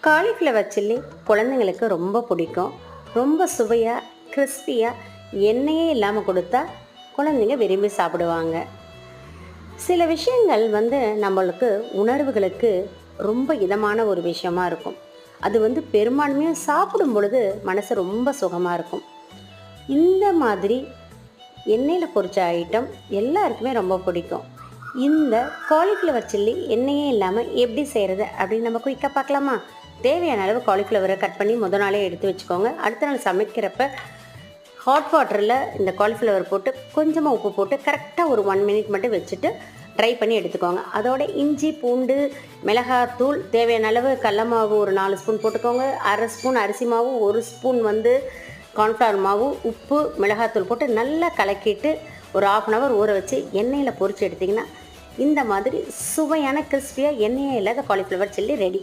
Cauliflower chilli குழந்தைங்களுக்கு ரொம்ப பிடிக்கும். ரொம்ப சுவையாக கிறிஸ்பியாக எண்ணெயே இல்லாமல் கொடுத்தா குழந்தைங்க விரும்பி சாப்பிடுவாங்க. சில விஷயங்கள் நம்மளுக்கு உணர்வுகளுக்கு ரொம்ப இதமான ஒரு விஷயமா இருக்கும். அது பெரும்பான்மையாக சாப்பிடும் பொழுது மனசு ரொம்ப சுகமாக இருக்கும். இந்த மாதிரி எண்ணெயில் பொரிச்ச ஐட்டம் எல்லாருக்குமே ரொம்ப பிடிக்கும். இந்த காலிஃப்ளவர் சில்லி எண்ணெயே இல்லாமல் எப்படி செய்கிறது அப்படின்னு நம்ம குயிக்காக பார்க்கலாமா? தேவையான அளவு காலிஃப்ளவரை கட் பண்ணி முதல் நாளே எடுத்து வச்சுக்கோங்க. அடுத்த நாள் சமைக்கிறப்ப ஹாட் வாட்டரில் இந்த காலிஃப்ளவர் போட்டு கொஞ்சமாக உப்பு போட்டு கரெக்டாக ஒரு 1 மினிட் மட்டும் வச்சுட்டு ட்ரை பண்ணி எடுத்துக்கோங்க. அதோட இஞ்சி பூண்டு மிளகாத்தூள் தேவையான அளவு கடல மாவு ஒரு 4 ஸ்பூன் போட்டுக்கோங்க. 1/2 ஸ்பூன் அரிசி மாவு, 1 ஸ்பூன் கார்ன்ஃப்ளவர் மாவு, உப்பு மிளகாத்தூள் போட்டு நல்லா கலக்கிட்டு ஒரு 1/2 hour ஊற வச்சு எண்ணெயில் பொரித்து எடுத்திங்கன்னா இந்த மாதிரி சுவையான கிறிஸ்பியாக எண்ணெயே இல்லாத காலிஃப்ளவர் சில்லி ரெடி.